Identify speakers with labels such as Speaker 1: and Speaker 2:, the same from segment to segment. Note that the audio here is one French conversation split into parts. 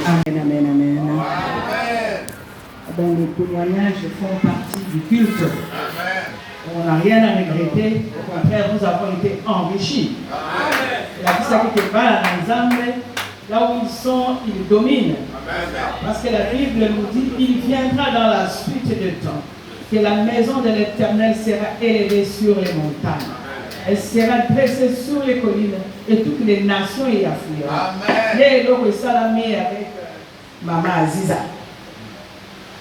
Speaker 1: Amen, amen, amen. Donc les témoignages font partie du culte. On n'a rien à regretter. Au contraire, nous avons été enrichis. La vie qui est pas dans les là où ils sont, ils dominent. Parce que la Bible nous dit il viendra dans la suite du temps que la maison de l'Éternel sera élevée sur les montagnes. Elle sera dressée sur les collines et toutes les nations y afflueront. Les lots salamés avec Maman Aziza.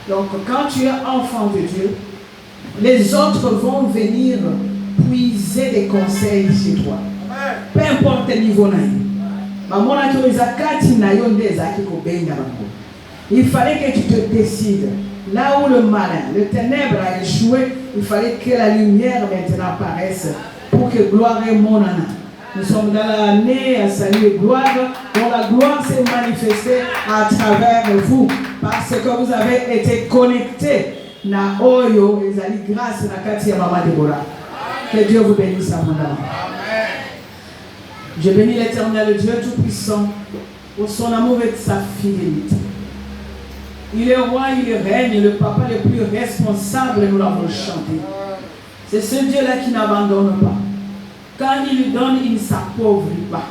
Speaker 1: Donc quand tu es enfant de Dieu, les autres vont venir puiser des conseils chez toi. Peu importe le niveau. Il fallait que tu te décides. Là où le malin, le ténèbre a échoué, il fallait que la lumière maintenant apparaisse pour que gloire et mon âme. Nous sommes dans l'année à saluer gloire, dont la gloire s'est manifestée à travers vous, parce que vous avez été connectés. Na oyo ezali grâce na kati ya Maman Déborah. Que Dieu vous bénisse abondamment. Je bénis l'Éternel Dieu Tout-Puissant pour son amour et sa fidélité. Il est roi, il règne, le papa le plus responsable, nous l'avons chanté. C'est ce Dieu-là qui n'abandonne pas. Quand il lui donne, il ne s'appauvrit pas.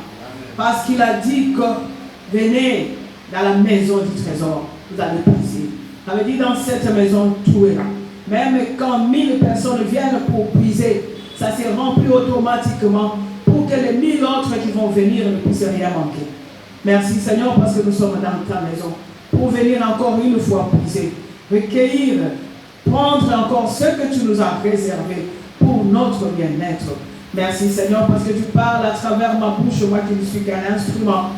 Speaker 1: Parce qu'il a dit que venez dans la maison du trésor, vous allez puiser. Ça veut dire dans cette maison, tout est là. Même quand 1000 personnes viennent pour puiser, ça se remplit automatiquement pour que les 1000 autres qui vont venir ne puissent rien manquer. Merci Seigneur parce que nous sommes dans ta maison pour venir encore une fois puiser, recueillir, prendre encore ce que tu nous as réservé pour notre bien-être. Merci Seigneur parce que tu parles à travers ma bouche, moi qui ne suis qu'un instrument.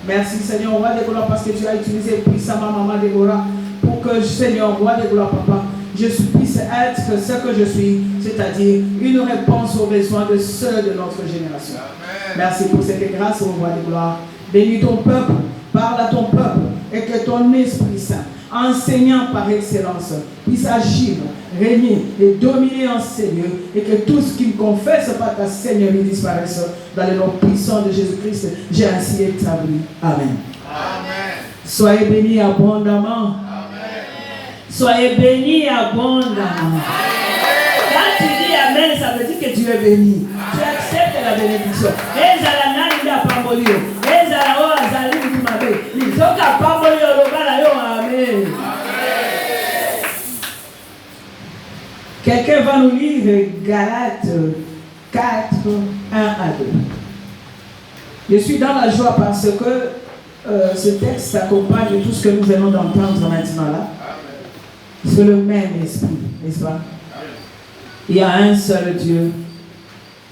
Speaker 1: Merci Seigneur, roi de gloire, parce que tu as utilisé puissamment Maman Déborah pour que Seigneur, roi de gloire, papa, je puisse être ce que je suis, c'est-à-dire une réponse aux besoins de ceux de notre génération. Amen. Merci pour cette grâce, au roi de gloire. Bénis ton peuple, parle à ton peuple et que ton Esprit Saint, enseignant par excellence, puisse agir, régner et dominer en Seigneur et que tout ce qui ne confesse pas ta Seigneurie disparaisse dans le nom puissant de Jésus-Christ. J'ai ainsi établi. Amen. Amen. Soyez bénis abondamment. Soyez bénis abondamment. Quand tu dis Amen, ça veut dire que tu es béni. Tu acceptes la bénédiction. Quelqu'un va nous lire Galates 4, 1 à 2. Je suis dans la joie parce que ce texte accompagne tout ce que nous venons d'entendre maintenant là. C'est le même esprit, n'est-ce pas? Il y a un seul Dieu,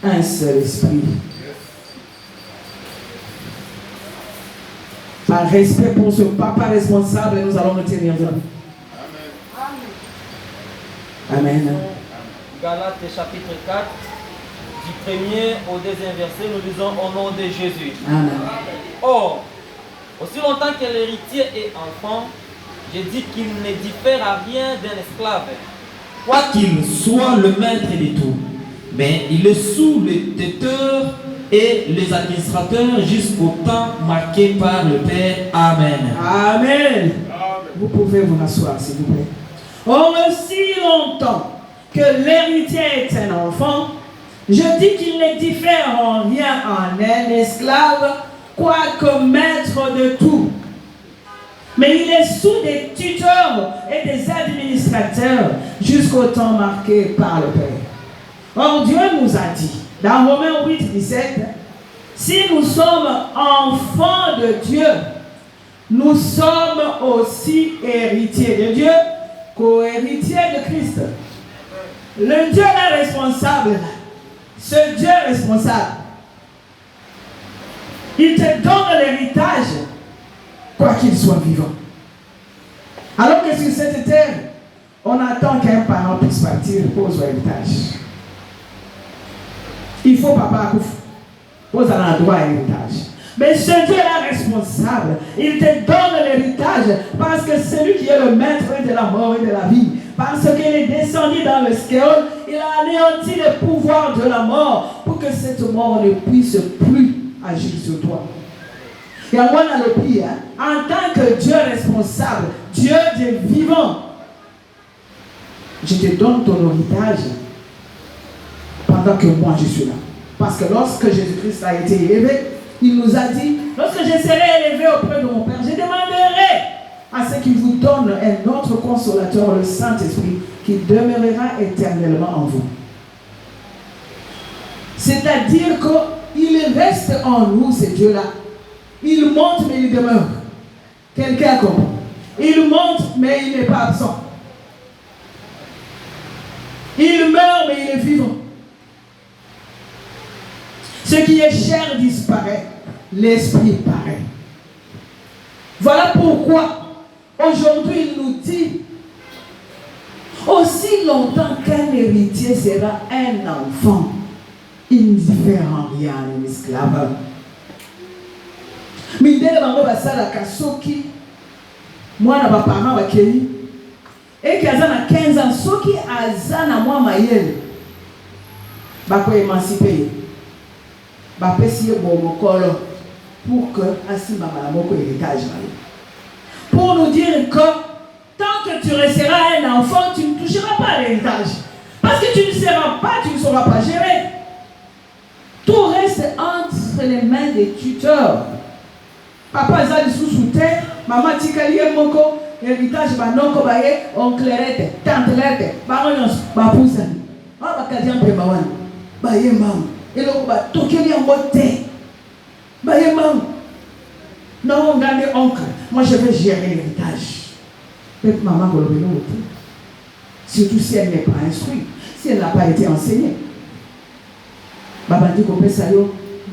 Speaker 1: un seul esprit. Par respect pour ce papa responsable, nous allons nous tenir debout. Amen.
Speaker 2: Galates chapitre 4, du 1er au 2e verset, nous lisons au nom de Jésus.
Speaker 1: Amen.
Speaker 2: Or, aussi longtemps que l'héritier est enfant, je dis qu'il ne diffère à rien d'un esclave.
Speaker 3: Quoiqu'il soit le maître de tout, mais il est sous les tuteurs et les administrateurs jusqu'au temps marqué par le Père. Amen.
Speaker 1: Amen. Vous pouvez vous rasseoir, s'il vous plaît. Or, aussi longtemps que l'héritier est un enfant, je dis qu'il ne diffère en rien en un esclave, quoique maître de tout. Mais il est sous des tuteurs et des administrateurs jusqu'au temps marqué par le Père. Or, Dieu nous a dit, dans Romains 8, 17, si nous sommes enfants de Dieu, nous sommes aussi héritiers de Dieu, co-héritiers de Christ. Le Dieu est responsable. Ce Dieu responsable, il te donne l'héritage, quoi qu'il soit vivant. Alors que sur cette terre, on attend qu'un parent puisse partir pour son héritage. Il faut papa pose un droit à l'héritage. Mais ce Dieu est responsable. Il te donne l'héritage parce que c'est lui qui est le maître de la mort et de la vie. Parce qu'il est descendu dans le skéol, il a anéanti le pouvoir de la mort pour que cette mort ne puisse plus agir sur toi. Et à moi, dans le pire, en tant que Dieu responsable, Dieu vivant, je te donne ton héritage pendant que moi je suis là. Parce que lorsque Jésus-Christ a été élevé, il nous a dit, lorsque je serai élevé auprès de mon Père, je demanderai à ce qu'il vous donne un autre consolateur, le Saint-Esprit, qui demeurera éternellement en vous. C'est-à-dire qu'il reste en nous, ce Dieu-là. Il monte, mais il demeure. Quelqu'un comprend. Il monte, mais il n'est pas absent. Il meurt, mais il est vivant. Ce qui est chair disparaît, l'esprit paraît. Voilà pourquoi, aujourd'hui, il nous dit, aussi longtemps qu'un héritier sera un enfant, il ne diffère en rien un esclave. Mindele bango basala kasoki mwana ba parent bakei et qui a 15 ans soki azana mwa mayele bako émanciper ba pesi bo mokolo pour que asima mala moko héritage pour nous dire que tant que tu resteras un enfant tu ne toucheras pas à l'héritage parce que tu ne sauras pas gérer. Tout reste entre les mains des tuteurs. Papa a dit sous terre, maman tikali moko, héritage banoko baye, onclerete, tantelete, baronyos, bapousani. Ah bakadian pe bawan. Baye mam. Et le ba tokeli en moté. Baye mam. Non, regardez oncle. Moi je vais gérer l'héritage. Peut-être maman golobeno moté. Surtout si elle n'est pas instruite, si elle n'a pas été enseignée. Baba dit qu'on peut ça 1000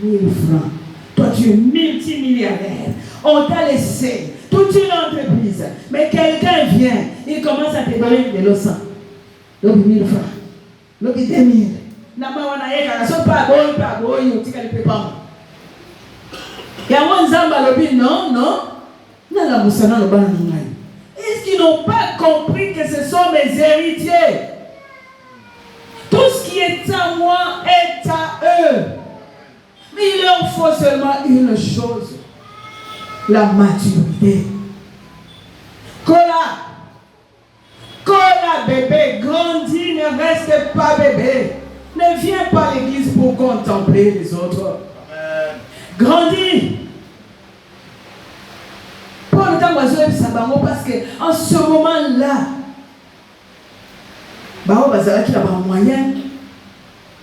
Speaker 1: francs. Toi, tu es multimillionnaire. On t'a laissé toute une entreprise. Mais quelqu'un vient, il commence à te donner de l'eau. Donc 1000 francs. Donc 2000. Est-ce qu'ils n'ont pas compris que ce sont mes héritiers? Tout ce qui est à moi est à eux. Mais il leur faut seulement une chose. La maturité. Kola bébé, grandis, ne reste pas bébé. Ne viens pas à l'église pour contempler les autres. Amen. Grandis. Pour le temps, parce qu'en ce moment-là, qui a un moyen,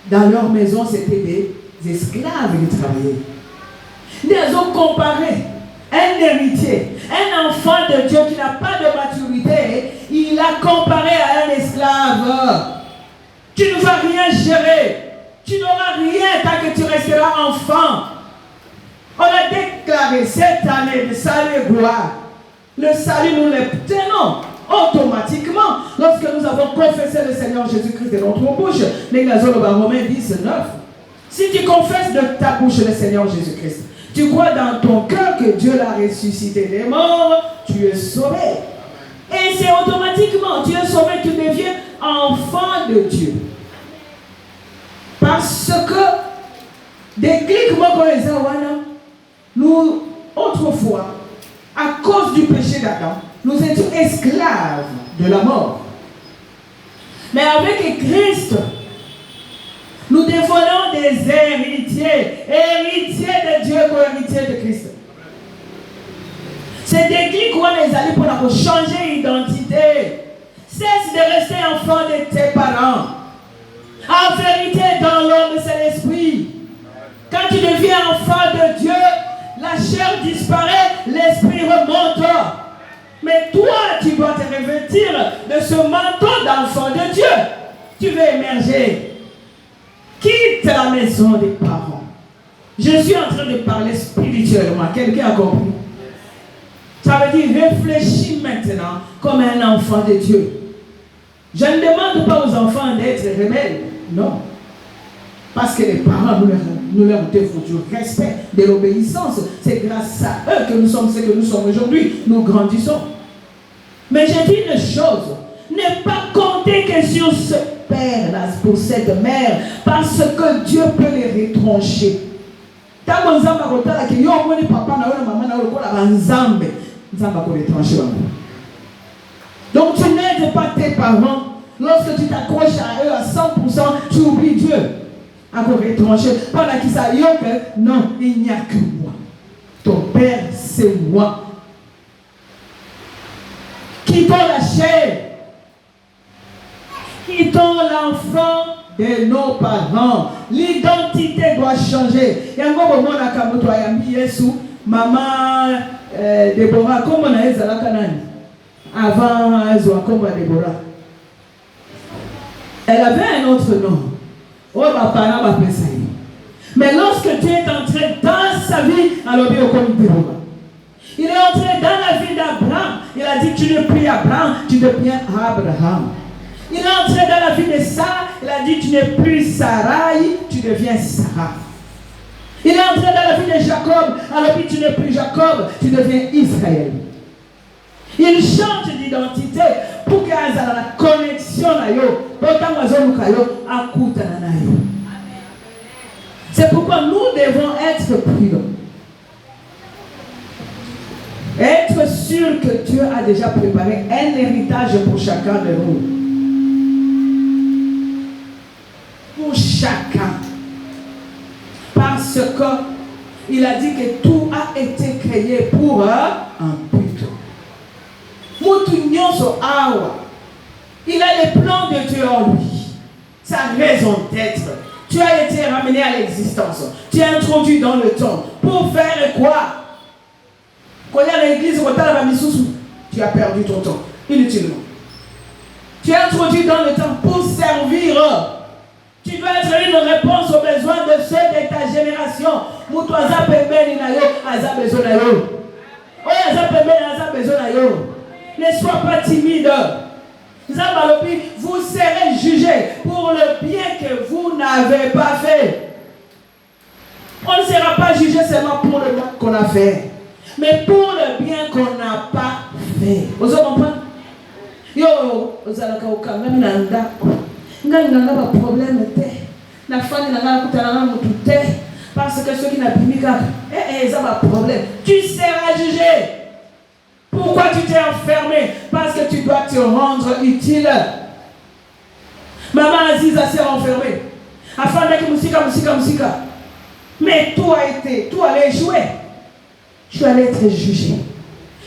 Speaker 1: dans leur maison, c'était des esclaves qui travaillaient. Ils ont comparé un héritier, un enfant de Dieu qui n'a pas de maturité, il l'a comparé à un esclave. Tu ne vas rien gérer, tu n'auras rien tant que tu resteras enfant. On a déclaré cette année de salut et gloire. Le salut, nous le tenons automatiquement lorsque nous avons confessé le Seigneur Jésus-Christ de notre bouche. L'Église Romains 10, 9. Si tu confesses de ta bouche le Seigneur Jésus-Christ, tu crois dans ton cœur que Dieu l'a ressuscité des morts, tu es sauvé. Et c'est automatiquement, tu es sauvé, tu deviens enfant de Dieu. Parce que déclic, nous, autrefois, à cause du péché d'Adam, nous étions esclaves de la mort. Mais avec Christ, nous devenons des héritiers. Héritiers de Dieu comme héritiers de Christ. C'est déclic où on les allait pour changer d'identité. Cesse de rester enfant de tes parents. En vérité, dans l'homme, c'est l'esprit. Quand tu deviens enfant de Dieu, la chair disparaît, l'esprit remonte. Mais toi, tu dois te revêtir de ce manteau d'enfant de Dieu. Tu veux émerger. Quitte la maison des parents. Je suis en train de parler spirituellement. Quelqu'un a compris? Ça veut dire réfléchis maintenant comme un enfant de Dieu. Je ne demande pas aux enfants d'être rebelles. Non. Parce que les parents, nous leur devons du respect, de l'obéissance. C'est grâce à eux que nous sommes ce que nous sommes aujourd'hui. Nous grandissons. Mais j'ai dit une chose. Ne pas compter que sur ce père-là, pour cette mère, parce que Dieu peut les retrancher. Tango nzamba kotala ki yo moni papa na yo maman na yo ko la nzambe. Nzamba ko retrancher bango. Donc tu n'aides pas tes parents. Lorsque tu t'accroches à eux à 100%, tu oublies Dieu. Encore étranger. Pendant qu'ils savent que non, il n'y a que moi. Ton père, c'est moi. Quittons la chair. Quittons l'enfant de nos parents. L'identité doit changer. Il y a un moment où on a mis Yesu, maman Déborah, comme on a dit à la Canaan. Avant, comme Déborah. Elle avait un autre nom. Oh, ma parent m'a appelé ça. Mais lorsque Dieu est entré dans sa vie, alors il est comme Déborah. Il est entré dans la vie d'Abraham. Il a dit, tu ne plus Abraham, tu deviens Abraham. Il est entré dans la vie de Sarah. Il a dit, tu n'es plus Sarai, tu deviens Sarah. Il est entré dans la vie de Jacob. Alors tu n'es plus Jacob, tu deviens Israël. Il change d'identité pour qu'il y ait la connexion. C'est pourquoi nous devons être prudents. Être sûr que Dieu a déjà préparé un héritage pour chacun de nous. Pour chacun. Parce qu'il a dit que tout a été créé pour un but. Il a les plans de Dieu en lui. Sa raison d'être. Tu as été ramené à l'existence. Tu es introduit dans le temps. Pour faire quoi? Quand il y a l'église, tu as perdu ton temps. Inutilement. Tu es introduit dans le temps pour servir. Tu dois être une réponse aux besoins de ceux de ta génération. Ne sois pas timide. Vous serez jugés pour le bien que vous n'avez pas fait. On ne sera pas jugé seulement pour le mal qu'on a fait, mais pour le bien qu'on n'a pas fait. Vous comprenez? Yo, vous allez pas problème. La femme n'a pas parce que ceux qui n'ont pas ils ont un problème. Tu seras jugé. Pourquoi tu t'es enfermé? Parce que tu dois te rendre utile. Maman Aziza s'est enfermée. Afin de musica. Mais tout allait jouer. Tu allais être jugé.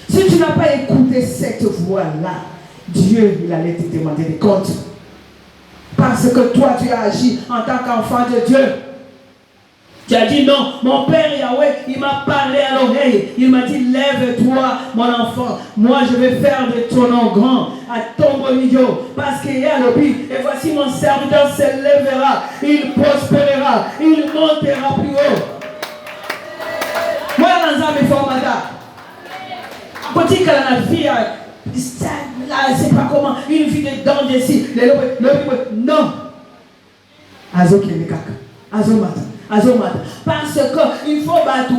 Speaker 1: Si tu n'as pas écouté cette voix-là, Dieu, il allait te demander des comptes. Parce que toi, tu as agi en tant qu'enfant de Dieu. Tu as dit non, mon père Yahweh, il m'a parlé à l'oreille. Il m'a dit, lève-toi, mon enfant. Moi, je vais faire de ton nom grand à ton milieu. Parce qu'il y a le but. Et voici mon serviteur se lèvera. Il prospérera. Il montera plus haut. Moi, l'ensemble est formidable. Petit que la vie, là, c'est pas comment. Une vie de dents d'ici. Non. Azo Kémikaka. Azo Mata. Parce qu'il faut battre,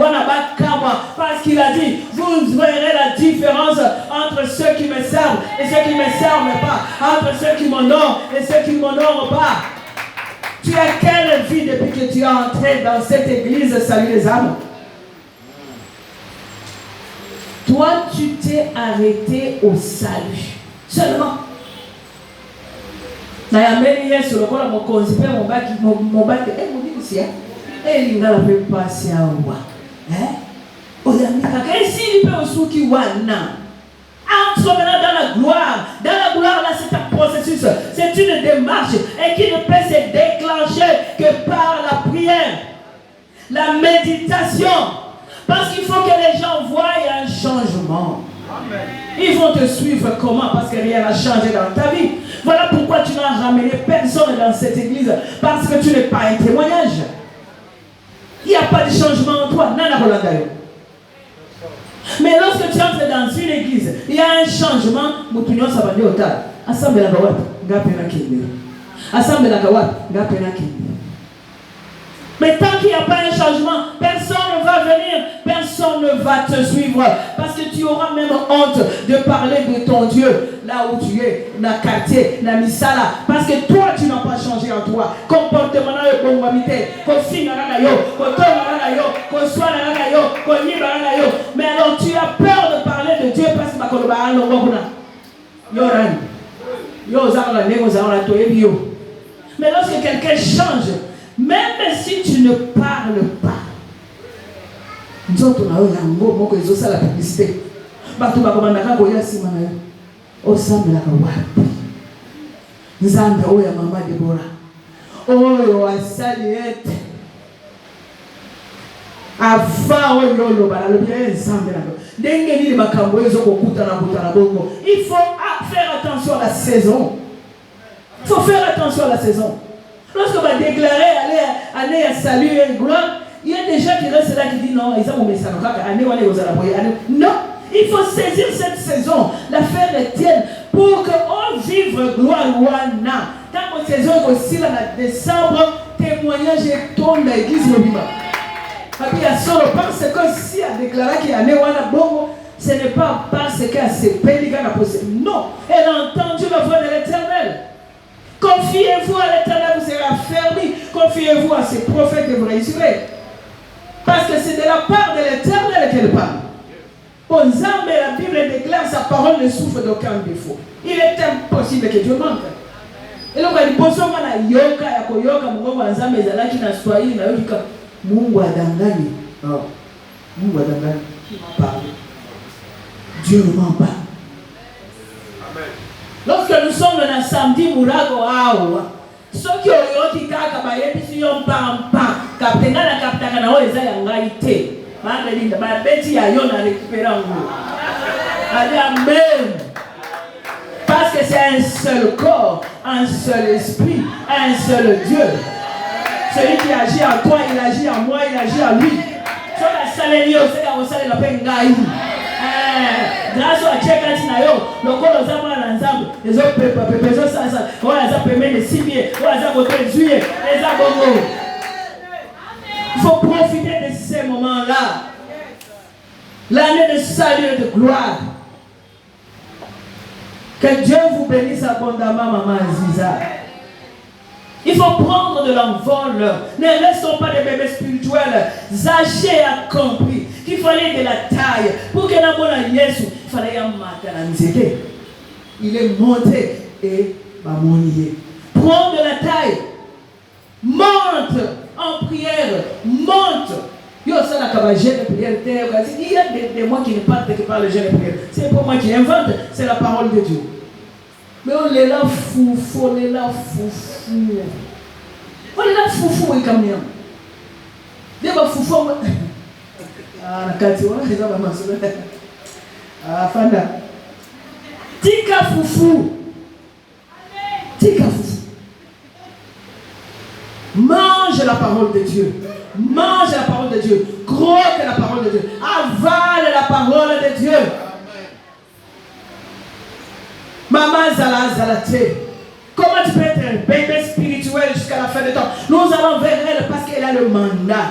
Speaker 1: parce qu'il a dit, vous verrez la différence entre ceux qui me servent et ceux qui ne me servent pas, entre ceux qui m'honorent et ceux qui ne m'honorent pas. Tu as quelle vie depuis que tu es entré dans cette église, salut les âmes? Toi, tu t'es arrêté au salut. Seulement. Et il n'a pas passé à moi. Et s'il peut aussi qui wana. Entre maintenant dans la gloire. Dans la gloire, là, c'est un processus. C'est une démarche. Et qui ne peut se déclencher que par la prière. La méditation. Parce qu'il faut que les gens voient un changement. Amen. Ils vont te suivre comment? Parce que rien n'a changé dans ta vie. Voilà pourquoi tu n'as ramené personne dans cette église. Parce que tu n'es pas un témoignage. Il n'y a pas de changement en toi. Mais lorsque tu entres dans une église, il y a un changement. Mais tant qu'il n'y a pas un changement, personne ne va venir, personne personne ne va te suivre parce que tu auras même honte de parler de ton Dieu là où tu es, dans le quartier, dans le misala, parce que toi tu n'as pas changé en toi. Comportement est bon habité, mais alors tu as peur de parler de Dieu parce que mais lorsque quelqu'un change, même si tu ne parles pas, nous autres, on a eu un mot que nous avons la publicité. Bato bakomandaka koya sima na yo. Osambelaka wapi? Nzambe oya mama Deborah. Oyo asali ete. Avant oyo lobala le bien nzambe na yo. Ndenge nini makambo ezo kokuta na bongo. Il faut faire attention à la saison. Il faut faire attention à la saison. Lorsque on va déclarer aller à salut et gloire, il y a des gens qui restent là qui disent non, ils ont mon message. Non, il faut saisir cette saison, la faire les tiennes pour qu'on vive gloire. Tant que saison est aussi là, en décembre, témoignage est tombé dans l'église. Parce que si elle a déclaré qu'il y a un bongo, ce n'est pas parce qu'elle s'est payée. Non, elle a entendu la voix de l'Éternel. Confiez-vous à l'Éternel, vous serez affermis. Confiez-vous à ses prophètes et vous réussirez. Parce que c'est de la part de l'Éternel qu'elle parle. Bon, Zambé, la Bible déclare sa parole ne souffre d'aucun défaut. Il est impossible que Dieu manque. Et donc, il pense à yoka, ya koyoka, mungu wa Zambé, zalaki na Swahili, na yoka, mungu wa dangani. Oh, mungu wa dangani. Qui m'a parlé? Dieu ne ment pas. Lorsque nous sommes dans samedi Mourago Awa, ceux qui ont dit kaka bayebisi yo mpampa kaptenga na kaptaka na oyo eza ya ngai te bangalinda babeti ya yo na récupérer ngo allez amen parce que c'est un seul corps, un seul esprit, un seul Dieu. Celui qui agit en toi, il agit en moi, il agit en lui. So la saleli yo c'est la osale la pengai. Grâce à Tchèque Tinayo, le corps de Zama Lanzam, les autres peuples, les autres sasa, on a zapémé les cibiers, on a zapémé les juillet, les abongos. Il faut profiter de ces moments-là. L'année de salut et de gloire. Que Dieu vous bénisse abondamment, maman Aziza. Il faut prendre de l'envol. Ne restons pas des bébés spirituels. Zaché a compris qu'il fallait de la taille. Pour que Namona Yesu, il fallait un matin. Il est monté et va monier. Prends de la taille. Monte en prière. Monte. Il y a des mots qui ne parlent que par le jeûne de prière. C'est pas moi qui invente, c'est la parole de Dieu. Mais on est là foufou, on est là foufou. On est là foufou et comme ça. Dès foufou. Ah, la catégorie, c'est ça, maman. Ah, Fanda. Tika foufou. Tika foufou. Mange la parole de Dieu. Mange la parole de Dieu. Croque la parole de Dieu. Avale la parole de Dieu. Maman Zala Zalate. Comment tu peux être un bébé spirituel jusqu'à la fin du temps? Nous allons vers elle parce qu'elle a le mandat.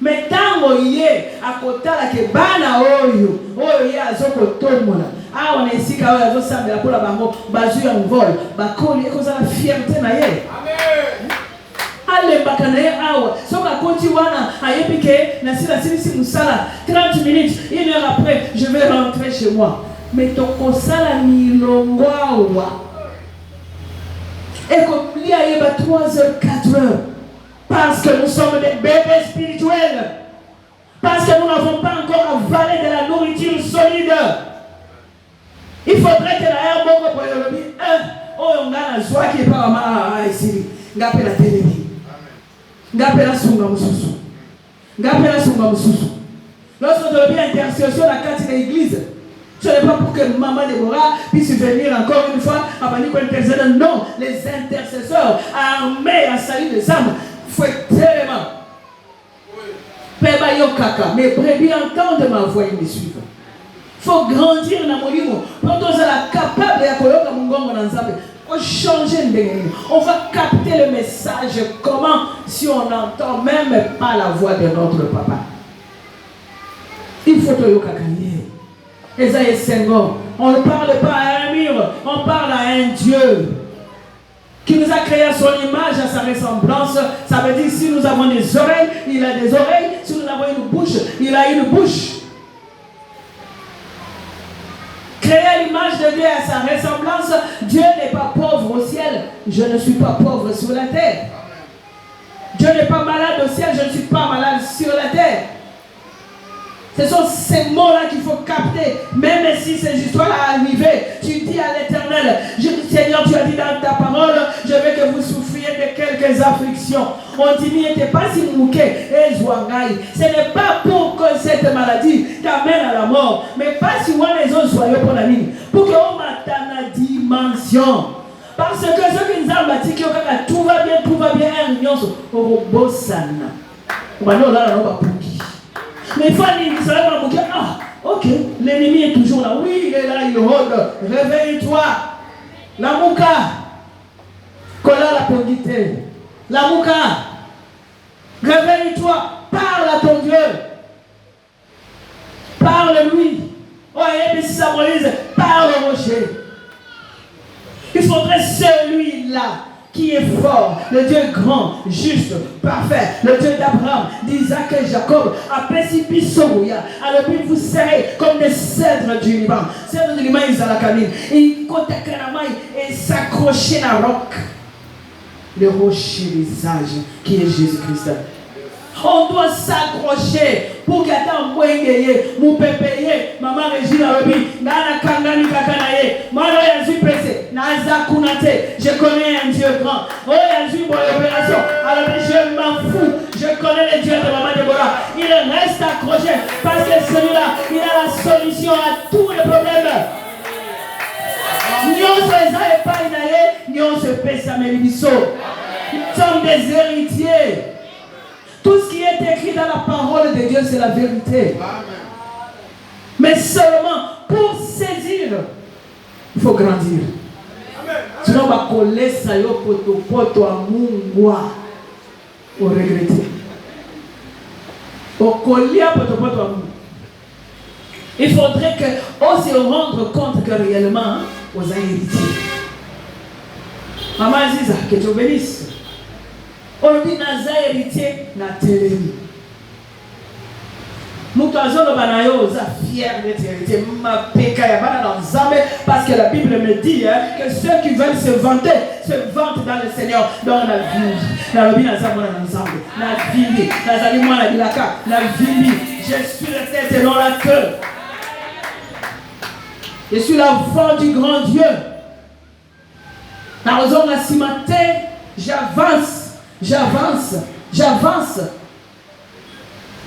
Speaker 1: Mais tant qu'il est à côté de la bana oyo oyo azoko tomola ah on est ici quand on a ça mais la pour la bango bazu en vol bakoli et cause la fierté na ye amen allez bakanaye awa soka koti wana ayebike na sila sili musala 30 minutes 1 heure après je vais rentrer chez moi mais ton kosala milongwa et comme il y a 3 heures 4 heures. Parce que nous sommes des bébés spirituels. Parce que nous n'avons pas encore avalé de la nourriture solide. Il faudrait que la bongo pour le dire, oh, on a un soir qui est pas mal ici. Ngapé la télé. Ngapé la sunga mususu. Ngapé la sunga mususu. Lorsque on devient intercession à la carte de l'église, ce n'est pas pour que maman Déborah puisse venir encore une fois à venir pour intercéder. Non, les intercesseurs armés à salut des âmes. Il faut être tellement. Peba yo kaka, mes brebis entendent ma voix et me suivent. Il faut grandir dans mon livre. Quand on est capable de koyoka mungongo na nzambe, on changer ndenge. On va capter le message comment si on n'entend même pas la voix de notre papa. Il faut que vous cacaillez. Esaïe Senghor. On ne parle pas à un mur, on parle à un Dieu qui nous a créé à son image, à sa ressemblance. Ça veut dire si nous avons des oreilles, il a des oreilles. Si nous avons une bouche, il a une bouche. Créé à l'image de Dieu, à sa ressemblance, Dieu n'est pas pauvre au ciel. Je ne suis pas pauvre sur la terre. Dieu n'est pas malade au ciel, je ne suis pas malade sur la terre. Ce sont ces mots-là qu'il faut capter. Même si ces histoires-là arrivent, tu dis à l'Éternel, Seigneur, tu as dit dans ta parole, je veux que vous souffriez de quelques afflictions. On dit, il n'était pas si mouqué et zouangaï. Ce n'est pas pour que cette maladie t'amène à la mort, mais pas si on les autres soyez pour la vie. Pour qu'on m'attende à dimension. Parce que ceux qui nous ont bâti, tout va bien, au robot sana. Mais il faut dire, ah, ok, l'ennemi est toujours là. Oui, il est là, il rôde. Réveille-toi. La mouka. Kola la pondité. La mouka. Réveille-toi. Parle à ton Dieu. Parle-lui. Oh, et puis ça Moïse, parle au rocher. Il faudrait celui-là qui est fort, le Dieu grand, juste, parfait, le Dieu d'Abraham, d'Isaac et Jacob, à Pessipissoya, alors puis vous serez comme des cèdres du Liban. Cèdres du Liban, ils ont la canine. Et et s'accrocher à la roc. Le rocher des âges, qui est Jésus-Christ. On doit s'accrocher pour qu'il y ait un moyen de mon pépé, maman Régine Arobi, Nana Kangani Kakanaye, Mano Yazu Pese, Naza Kunate, je connais un Dieu grand. Oh Yazu pour l'opération, alors je m'en fous, je connais le Dieu de maman Déborah. Il reste accroché parce que celui-là, il a la solution à tous les problèmes. Nous sommes pas inaye, nous sommes pesa melibiso. Nous sommes des héritiers. Tout ce qui est écrit dans la parole de Dieu, c'est la vérité. Amen. Mais seulement pour saisir, il faut grandir. Sinon, on va coller ça poto à mungwa. On regrette. On coller à poto à mungwa. Il faudrait qu'on se rende compte que réellement, aux héritiers. Maman Ziza, que tu bénisses. On dit naza héritier na télémi. Mutazo no banayo oza fier d'être héritier. Ma peka ya bana dans Zambé parce que la Bible me dit que ceux qui veulent se vantent dans le Seigneur. Dans la vie, la vie na Zambé dans Zambé, la vie, na zali moi la bilaka, la vie. Je suis la tête et non la queue. Je suis la voix du grand Dieu. La raison la cimenté, j'avance.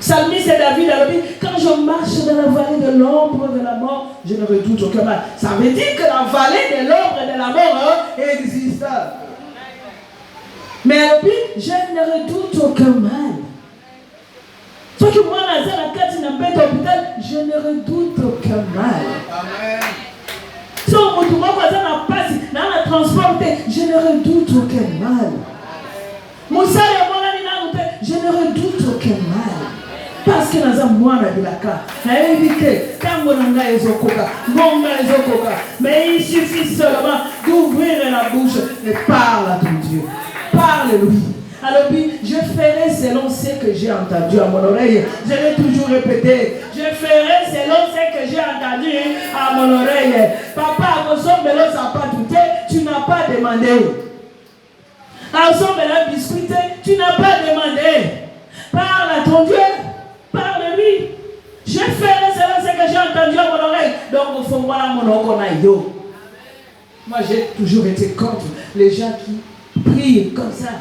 Speaker 1: Psalmiste et David a dit, quand je marche dans la vallée de l'ombre de la mort, je ne redoute aucun mal. Ça veut dire que la vallée de l'ombre de la mort existe. Mais je ne redoute aucun mal. Ce qui moi, la carte n'a pas d'hôpital, je ne redoute aucun mal. Amen. Si on me passe, dans la transporté, je ne redoute aucun mal. Je ne redoute aucun mal. Parce que nous avons moins de la mais il suffit seulement d'ouvrir la bouche et parle à ton Dieu. Parle-lui. Alors puis, je ferai selon ce que j'ai entendu à mon oreille. Je l'ai toujours répété. Je ferai selon ce que j'ai entendu à mon oreille. Papa, à ça n'a pas douté, tu n'as pas demandé. Ensemble, la biscuité, tu n'as pas demandé. Parle à ton Dieu. Parle-lui. Je ferai selon ce que j'ai entendu à mon oreille. Donc, il faut voir mon oreille. Moi, j'ai toujours été contre les gens qui prient comme ça.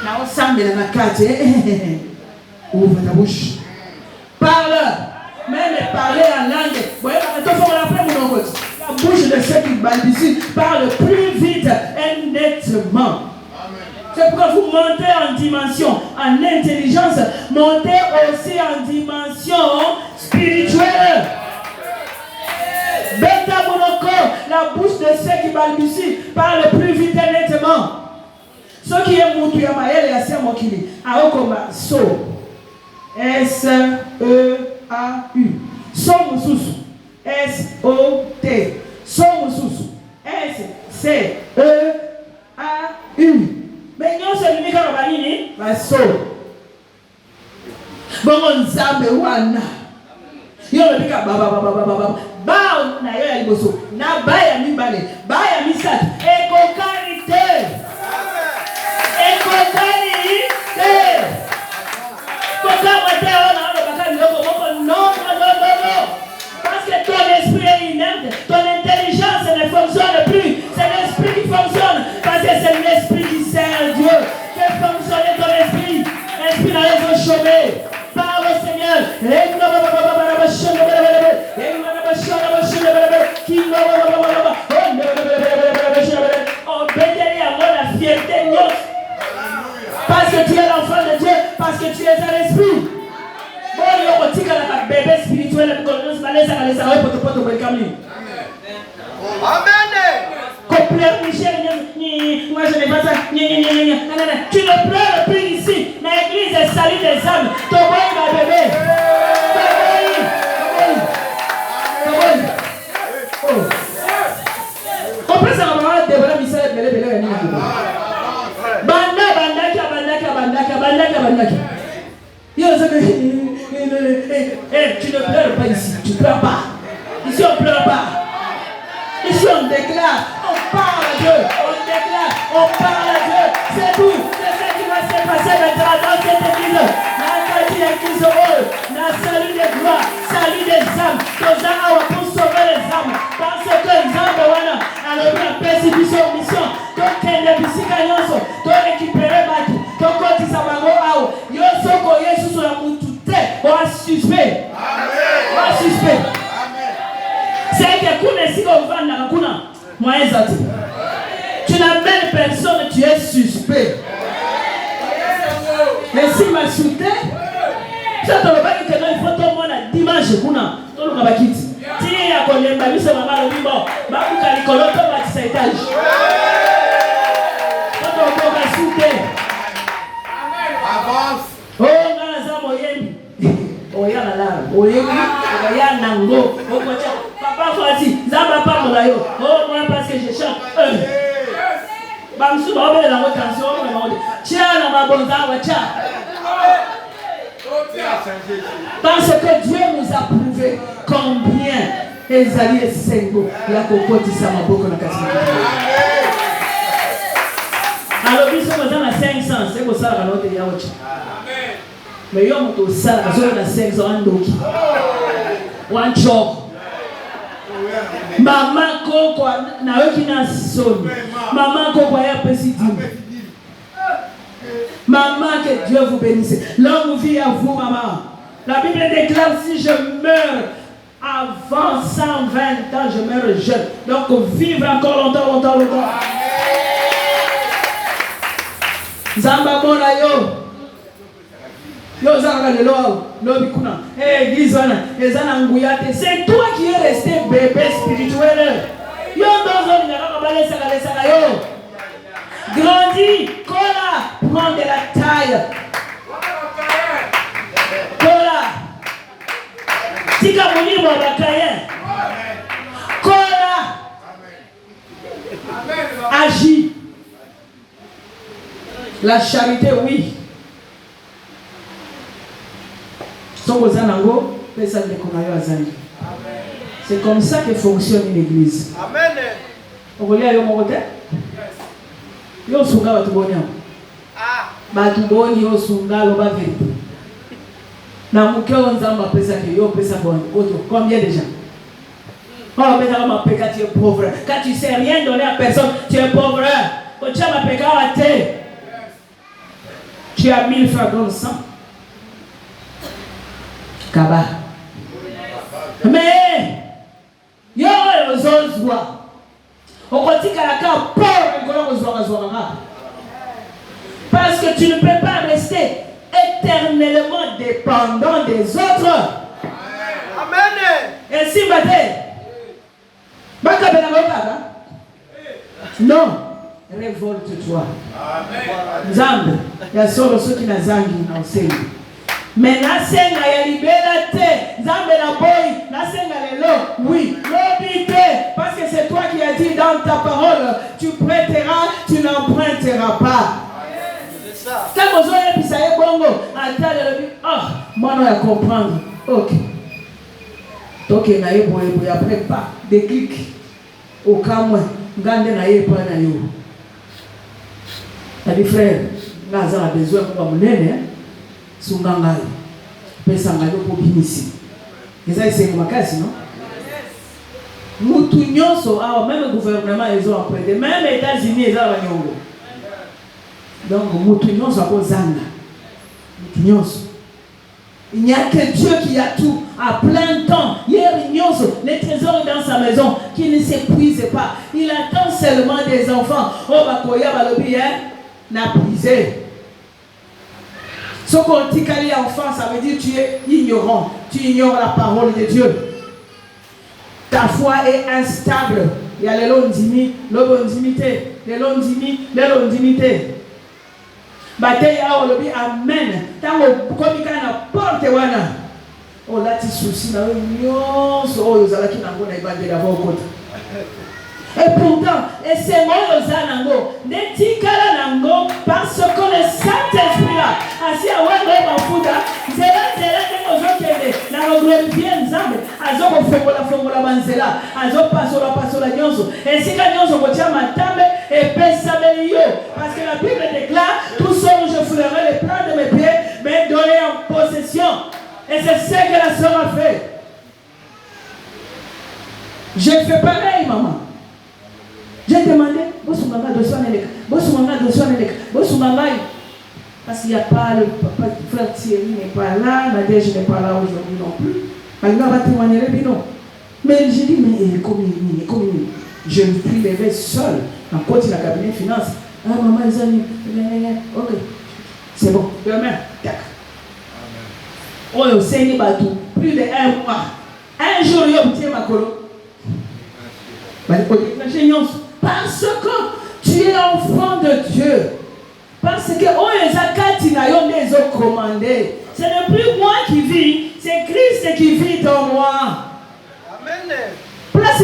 Speaker 1: Là, ensemble, dans la carte, ouvre ta bouche. Parle. Même parler en langue. Vous voyez, il faut rappeler mon oreille. La bouche de ceux qui balbutient parle plus vite et nettement. C'est pourquoi vous montez en dimension, en intelligence, montez aussi en dimension spirituelle. Beta monoko, la bouche de ceux qui balbutient parle plus vite et nettement. Ce qui est moutou ya maele ya sema kili. aokoma so. S-E-A-U. So mususu. S-O-T. So mususu. S-C-E-A-U. Mais nous sommes venus quand on va dire, so. Bon, nzambe wana. Yo le bika baba. Ba na yo ya liboso. Na ba ya mibale. Ba ya misatu. Ekokarite. Non. Parce que ton esprit est inerte, ton intelligence ne fonctionne plus. C'est l'esprit qui fonctionne. Parce que c'est l'esprit qui sert Dieu. Fait fonctionner ton esprit. Esprit n'a rien chômé. Parle au Seigneur. Obéis à la fierté. Parce que tu es l'enfant de Dieu, parce que tu es un esprit. Bon, il y a un bébé spirituel, amen. Moi je n'ai pas ça. Tu ne pleures plus ici. L'église est salie des âmes. Ton boy va bébé. On peut savoir dévoiler Michel Bélé. Bandaki. Tu ne pleures pas ici. Tu ne pleures pas. Ici on ne pleure pas. Ici on déclare. On parle à Dieu. On déclare. On parle à Dieu. C'est tout. C'est ce qui va se passer maintenant dans cette église. Salut des gloires. Salut des âmes. Nos âmes pour sauver les âmes. Parce que les âmes alors la persécution mission. Donc elle est ici quand on récupérer Baki. Donc quand il s'abago ao. Yo soko Yesu sur la moutute. On va suspect. On va suspect. C'est que kuna siko vanda kuna mwaeza tu. Tu n'amènes personne, tu es suspect. Mais si ma soute, ça te va pas que il faut tout le monde dimanche kuna. Tout le monde va quitter. Si il y a combien de biso mama le bibo, ba ku kalikolo to ba ti étage. Tout le monde va soute. Avance. Oh ngana za moyebi. Oya la la. Oya nango. Okocha. Papa Fati, Zamba Pamola yo. Oh moi parce que je chante. Bamsu ba obele la canción on me Tia na mabonza wa tia. Parce que Dieu nous a prouvé combien Ezali et Sengo la kokoti sama boko na katika. Alors biso mo na 500, c'est pour ça la note ya ocha. Amen. Mais yo mo to sala ka so na 500 andoki. One chop. Maman koko na yoki na soni. Maman koko ya pesidi. Maman, que Dieu vous bénisse. L'homme vit à vous, maman. La Bible déclare si je meurs avant 120 ans, je meurs jeune. Donc vivre encore longtemps. Zamba bona yo. Yo zanga de lo bikuna. Église wana, ezana nguyate. C'est toi qui es resté bébé spirituel. Yo dozo ni ngaka balesa yo. Grandis, Kola, prends de la taille. Kola, Tika Mouni Mabakayen. Kola, agis. La charité, oui. C'est comme ça que fonctionne une église. Amen. Vous voulez aller au côté? Yo sunga watu boni hapo. Batu boni yo sunga lo ba vérité. Na mukeo nzamba pesa ke yo pesa boni. Combien déjà? Oh mais ça va pécar tu es pauvre. Quand tu sais rien donner à personne, tu es pauvre. Quand tu as pécar à terre. Tu as 1000 francs dans le sang. Kaba. Mais yo ozozwa. Parce que tu ne peux pas rester éternellement dépendant des autres. Amen. Et si non. révolte-toi. Nzambe, ya solo soki na zangi na osengi. Mais nasenga ya libela te, Nzambe na boy, nasenga lelo, oui, l'obité, parce que c'est toi qui as dit dans ta parole, tu prêteras, tu n'emprunteras pas. Quand vous avez dit ça, bongo, moi non, à comprendre. Ok. Donc, il y a après pas déclic au cas où gande na yepa na yo. Tadi frère, ngaza a besoin kwa munene sunganga. Pesa ngayo ko binisi. Eza c'est makasi non? Mutu nyonso awa même gouvernement ils ont emprunté, même les États-Unis ils ont banyongo. Donc mutu nyonso akozanga. Mutu nyonso. Il n'y a que Dieu qui a tout à plein temps. Hier, les trésors dans sa maison qui ne s'épuisent pas. Il attend seulement des enfants. Oh, bakoya balobi n'a brisé. Ce qu'on dit qu'elle est enfant, ça veut dire que tu es ignorant. Tu ignores la parole de Dieu. Ta foi est instable. Il y a les londimi, l'obondimité, les londimi, les londimité. Bataille a olobi amen. Tango komika na porte wana. O lati souci na nyonso oyo zalaki nango na ibandela vokota. Et pourtant, et c'est moi nango, netikala nango parce que le Saint-Esprit là, asi awana bafuta, zela ke ozokende na glorifier Nzambe, azoko fongola banzela, pasola nyonso. Et si ka nyonso kotia matambe et pesameli yo, parce que la Bible déclare tout seul je foulerai les plans de mes pieds, mais donner en possession. Et c'est ce que la sœur a fait. J'ai fait pareil, maman. J'ai demandé, Bossumanga parce qu'il n'y a pas le papa, frère Thierry n'est pas là, Nadège n'est pas là aujourd'hui non plus. Malgré va témoigner les binômes. Mais j'ai dit, mais comme je me suis levé seul, en côté la cabinet finance. Ah, maman, les amis, ok, c'est bon, demain, tac. Oh, c'est une bateau, plus de 1 mois. Un jour, il y a un petit macolo. Parce que tu es enfant de Dieu. Parce que ce n'est plus moi qui vis, c'est Christ qui vit en moi. Amen. Parce que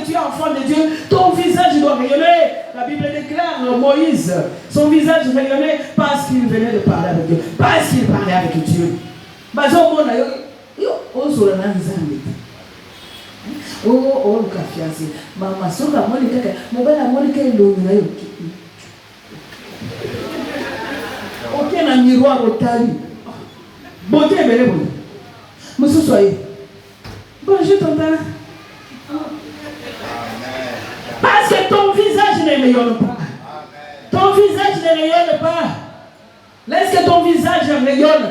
Speaker 1: tu es enfant de Dieu, ton visage doit rayonner. La Bible déclare Moïse, son visage rayonnait parce qu'il venait de parler avec Dieu, parce qu'il parlait avec Dieu. Oh, le fiancé. Maman, soka Monica, mobile Monica est l'homme. Aucun miroir au tali. Beauté, belle bonne. Monsieur, soyez. Bonjour, tonton. Parce que ton visage ne rayonne pas. Ton visage ne rayonne pas. Laisse que ton visage rayonne.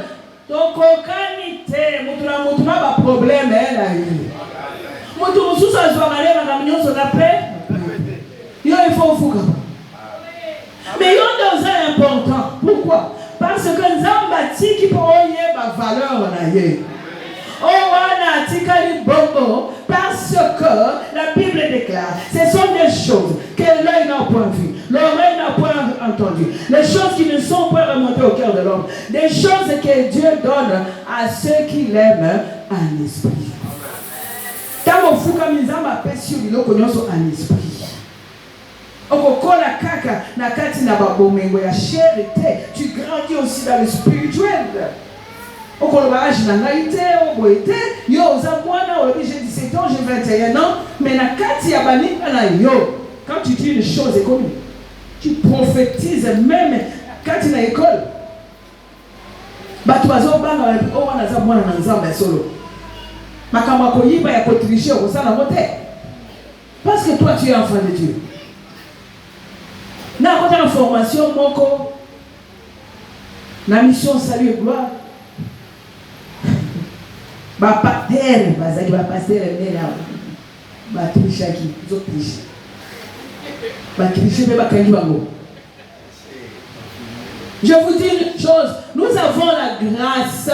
Speaker 1: Donc, aucun ité, moutouna, pas problème, elle a eu. Il faut foutre. Mais il y a un important. Pourquoi? Parce que nous avons bâti qui peut avoir ma valeur. Parce que la Bible déclare, ce sont des choses que l'œil n'a point vues, l'oreille n'a point entendu, les choses qui ne sont pas remontées au cœur de l'homme, des choses que Dieu donne à ceux qui l'aiment en esprit. Quand vous en esprit. Tu grandis aussi dans le spirituel. J'ai 17 ans, j'ai 21 ans, mais quand tu dis une chose comme tu prophétises même quand tu es à l'école. Parce que toi tu es enfant de Dieu. N'a pas de formation, la mission salut et gloire. Je vous dis une chose, nous avons la grâce.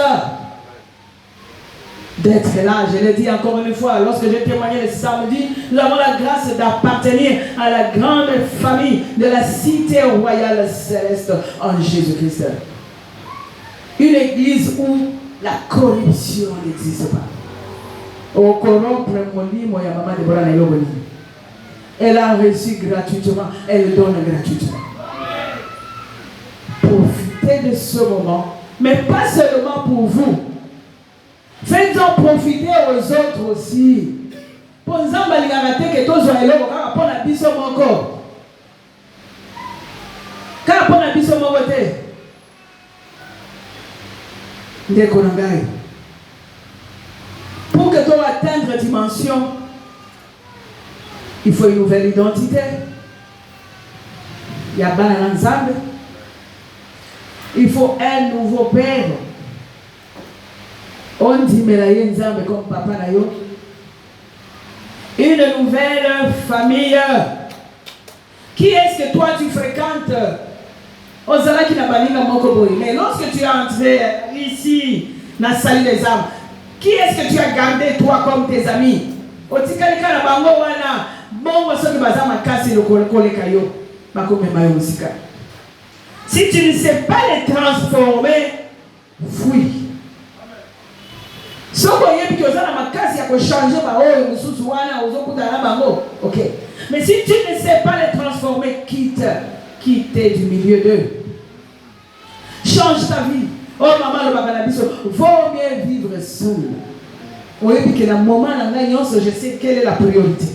Speaker 1: d'être là. Je l'ai dit encore une fois, lorsque j'ai témoigné le samedi, nous avons la grâce d'appartenir à la grande famille de la cité royale céleste en Jésus-Christ. Une église où la corruption n'existe pas. Au corrompre mon lit, moi, ya maman de Borana Yoboni. Elle a reçu gratuitement, elle donne gratuitement. Profitez de ce moment, mais pas seulement pour vous. Faites-en profiter aux autres aussi. Pour exemple, les gars, que tous les gens pour la bise encore. Quand pour la bise encore, pour que tu atteignes la dimension, il faut une nouvelle identité. Il y a un ensemble. Il faut un nouveau père. On dit Melaye Nzambe comme papa Nayo. Une nouvelle famille. Qui est-ce que toi tu fréquentes? Ozala qui n'a pas dit Mokoboy. Mais lorsque tu es entré ici, dans la salle des âmes, qui est-ce que tu as gardé toi comme tes amis? Otikalika na bango wana bongo soki bazama kasi le koleka yo bakomema yo musika. Si tu ne sais pas les transformer, fuis. Soko yebi ki ozana makasi ya ko changer ba oyo mususu wana ozokuta na bango. OK. Mais si tu ne sais pas les transformer, quitte du milieu d'eux. Change ta vie. Oh maman le bakanabiso, vaut mieux vivre seul. Oui, que dans le moment je sais quelle est la priorité.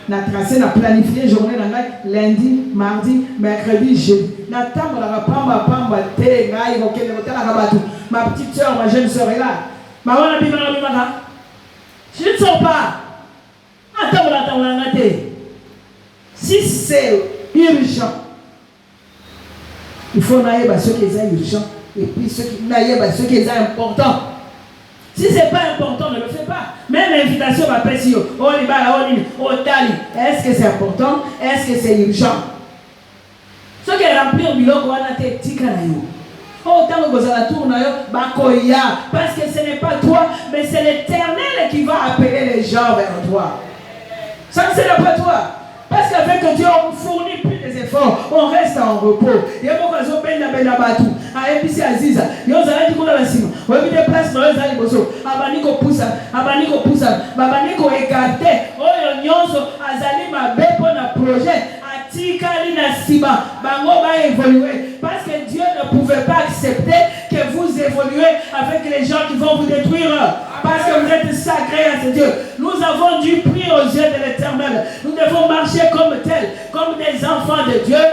Speaker 1: Na tracé, na planifié journée lundi, mardi, mercredi, jeudi. Na table la pamba te ngai okende kotala kabatu. Ma petite soeur, ma jeune soeur est là. Maman na bimana. Je ne sors pas. Attends la te. Si c'est urgent, il faut naïe ce qui est urgent et puis ce qui est important. Si ce n'est pas important, ne le fais pas. Même l'invitation va passer. Est-ce que c'est important? Est-ce que c'est urgent? Ce qui est rempli au biloko, on a tes petits canaux. Autant que vous allez tourner, parce que ce n'est pas toi, mais c'est l'Éternel qui va appeler les gens vers toi. Ça ne sera pas toi. Parce qu'avec Dieu, on fournit plus des efforts, on reste en repos. Il y a beaucoup de gens qui ont battu. À Epici Aziza, il y a des gens qui ont des on a des places dans les aliboso. Abaniko poussa, Babaniko écarté. Oh, Nyonso, Azali ma pour un projet. Atikali na Sima, Bango va évoluer. Parce que Dieu ne pouvait pas accepter que vous évoluez avec les gens qui vont vous détruire. Parce que vous êtes sacrés à ce Dieu. Nous avons du prix aux yeux de l'Éternel. Nous devons marcher comme tels, comme des enfants de Dieu.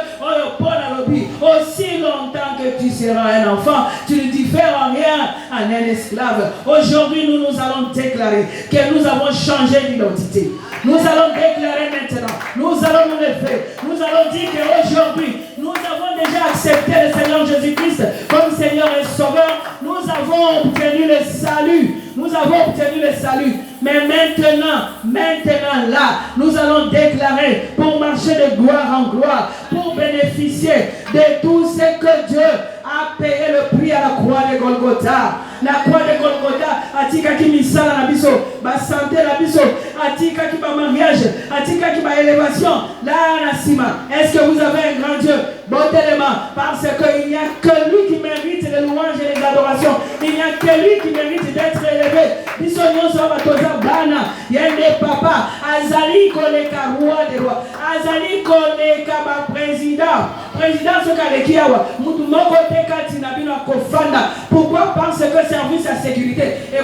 Speaker 1: Aussi longtemps que tu seras un enfant, tu ne diffères en rien à un esclave. Aujourd'hui, nous allons déclarer que nous avons changé d'identité. Nous allons déclarer maintenant. Nous allons nous lever. Nous allons dire qu'aujourd'hui, nous avons déjà accepté le Seigneur Jésus-Christ comme Seigneur et Sauveur. Nous avons obtenu le salut. Nous avons obtenu le salut. Mais maintenant là, nous allons déclarer pour marcher de gloire en gloire, pour bénéficier de tout ce que Dieu a payé le prix à la croix de Golgotha. La croix de Golgotha, atika ki misala na biso, ba santé na biso, atika ki ba mariage, atika ki ba élévation. Là, na sima, est-ce que vous avez un grand Dieu? Bon élément, parce qu'il n'y a que lui qui mérite les louanges et les adorations. Il n'y a que lui qui mérite d'être élevé. Biso nyonso batoza bana, yende papa, azali koleka roi des rois, azali koleka ba président. Président ce kalekiawa, mutu moko teka tinabino kofanda. Pourquoi? Parce que service à sécurité et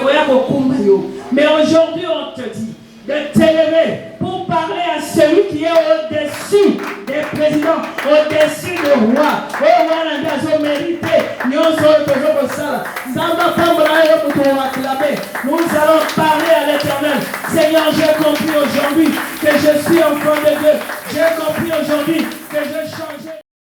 Speaker 1: mais aujourd'hui on te dit de t'élever pour parler à celui qui est au-dessus des présidents, au-dessus des rois. Nous allons parler à l'Éternel. Seigneur, j'ai compris aujourd'hui que je suis enfant de Dieu.